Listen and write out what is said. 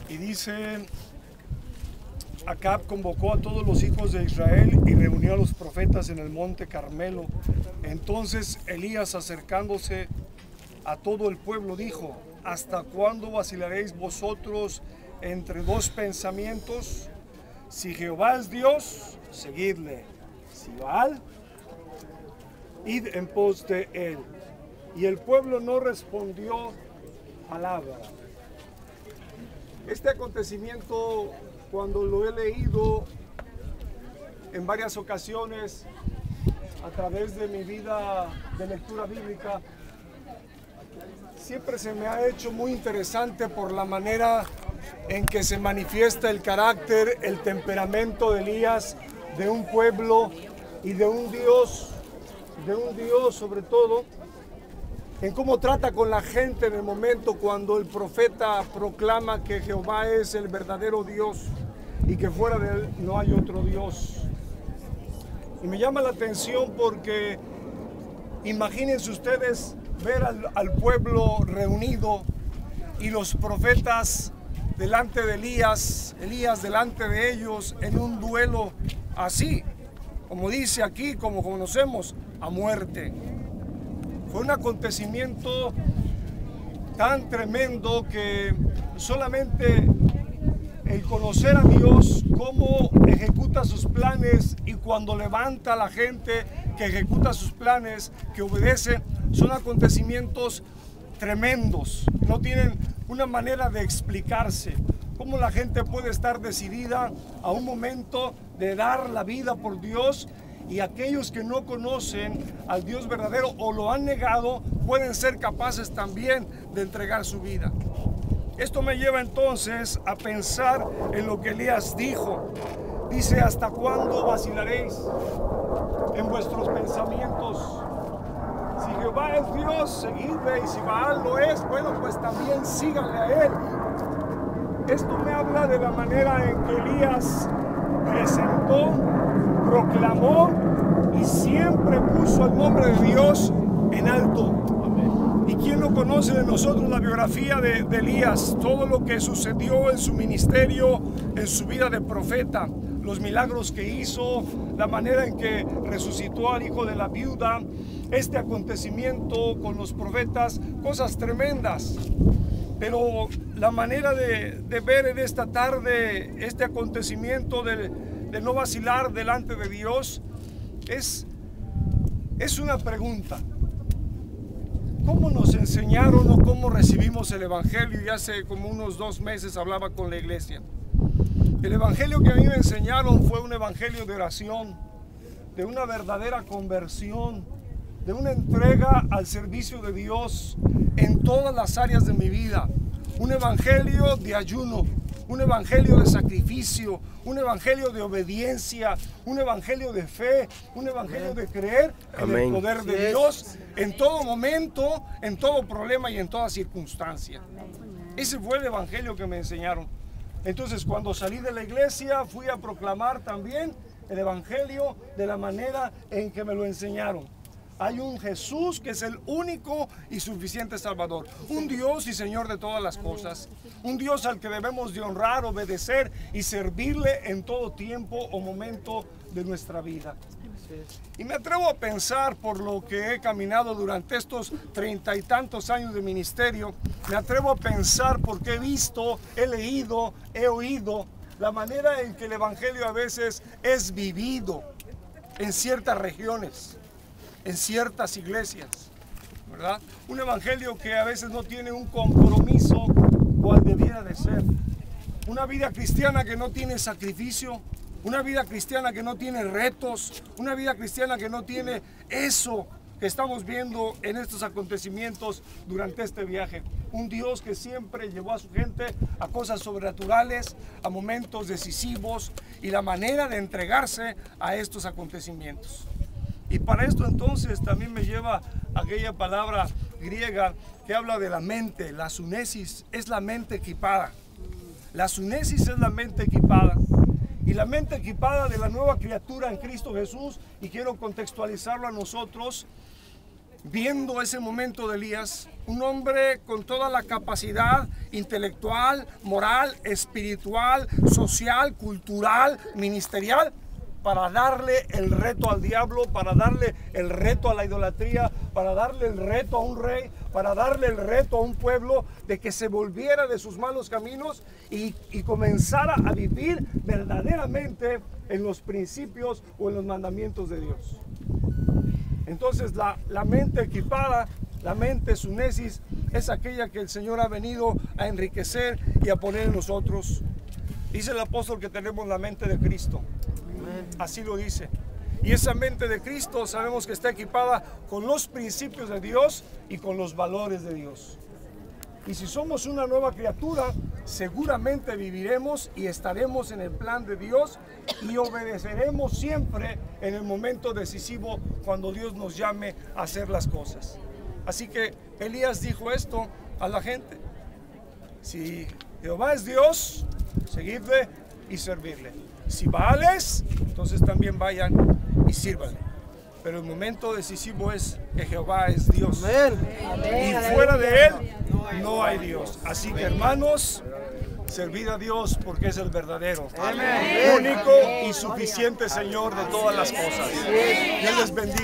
Y dice, Acab convocó a todos los hijos de Israel y reunió a los profetas en el monte Carmelo. Entonces Elías, acercándose a todo el pueblo, dijo: ¿hasta cuándo vacilaréis vosotros entre dos pensamientos? Si Jehová es Dios, seguidle; si Baal, id en pos de él. Y el pueblo no respondió palabra. Este acontecimiento, cuando lo he leído en varias ocasiones a través de mi vida de lectura bíblica, siempre se me ha hecho muy interesante por la manera en que se manifiesta el carácter, el temperamento de Elías, de un pueblo y de un Dios sobre todo, en cómo trata con la gente en el momento cuando el profeta proclama que Jehová es el verdadero Dios y que fuera de él no hay otro Dios. Y me llama la atención porque imagínense ustedes ver al pueblo reunido y los profetas delante de Elías delante de ellos en un duelo así, como dice aquí, como conocemos, a muerte. Fue un acontecimiento tan tremendo que solamente el conocer a Dios, cómo ejecuta sus planes, y cuando levanta a la gente que ejecuta sus planes, que obedece, son acontecimientos tremendos. No tienen una manera de explicarse. Cómo la gente puede estar decidida a un momento de dar la vida por Dios, y aquellos que no conocen al Dios verdadero o lo han negado pueden ser capaces también de entregar su vida. Esto me lleva entonces a pensar en lo que Elías dijo. Dice: ¿hasta cuándo vacilaréis en vuestros pensamientos? Si Jehová es Dios, seguidle, y si Baal lo es, bueno, pues también síganle a él. Esto me habla de la manera en que Elías presentó, proclamó y siempre puso el nombre de Dios en alto. ¿Y quién no conoce de nosotros la biografía de Elías? Todo lo que sucedió en su ministerio, en su vida de profeta, los milagros que hizo, la manera en que resucitó al hijo de la viuda, este acontecimiento con los profetas, cosas tremendas. Pero la manera de ver en esta tarde este acontecimiento de no vacilar delante de Dios es una pregunta. ¿Cómo nos enseñaron o cómo recibimos el Evangelio? Y hace como unos 2 meses hablaba con la iglesia. El Evangelio que a mí me enseñaron fue un Evangelio de oración, de una verdadera conversión, de una entrega al servicio de Dios en todas las áreas de mi vida. Un Evangelio de ayuno, un Evangelio de sacrificio, un Evangelio de obediencia, un Evangelio de fe, un Evangelio de creer en el poder de Dios en todo momento, en todo problema y en toda circunstancia. Ese fue el Evangelio que me enseñaron. Entonces, cuando salí de la iglesia, fui a proclamar también el Evangelio de la manera en que me lo enseñaron. Hay un Jesús que es el único y suficiente Salvador, un Dios y Señor de todas las cosas, un Dios al que debemos de honrar, obedecer y servirle en todo tiempo o momento de nuestra vida. Y me atrevo a pensar, por lo que he caminado durante estos 30 y tantos años de ministerio, me atrevo a pensar porque he visto, he leído, he oído la manera en que el Evangelio a veces es vivido en ciertas regiones, en ciertas iglesias, ¿verdad? Un evangelio que a veces no tiene un compromiso cual debiera de ser. Una vida cristiana que no tiene sacrificio, una vida cristiana que no tiene retos, una vida cristiana que no tiene eso que estamos viendo en estos acontecimientos durante este viaje. Un Dios que siempre llevó a su gente a cosas sobrenaturales, a momentos decisivos y la manera de entregarse a estos acontecimientos. Y para esto entonces también me lleva aquella palabra griega que habla de la mente. La sunesis es la mente equipada. La sunesis es la mente equipada. Y la mente equipada de la nueva criatura en Cristo Jesús, y quiero contextualizarlo a nosotros, viendo ese momento de Elías, un hombre con toda la capacidad intelectual, moral, espiritual, social, cultural, ministerial, para darle el reto al diablo, para darle el reto a la idolatría, para darle el reto a un rey, para darle el reto a un pueblo de que se volviera de sus malos caminos y comenzara a vivir verdaderamente en los principios o en los mandamientos de Dios. Entonces la mente equipada, la mente sunesis, es aquella que el Señor ha venido a enriquecer y a poner en nosotros. Dice el apóstol que tenemos la mente de Cristo. Así lo dice. Y esa mente de Cristo sabemos que está equipada con los principios de Dios y con los valores de Dios. Y si somos una nueva criatura, seguramente viviremos y estaremos en el plan de Dios y obedeceremos siempre en el momento decisivo cuando Dios nos llame a hacer las cosas. Así que Elías dijo esto a la gente: si Jehová es Dios, seguidle y servirle. Si Baal es, entonces también vayan y sírvanle. Pero el momento decisivo es que Jehová es Dios. Y fuera de Él no hay Dios. Así que, hermanos, servid a Dios porque es el verdadero, único y suficiente Señor de todas las cosas. Dios les bendiga.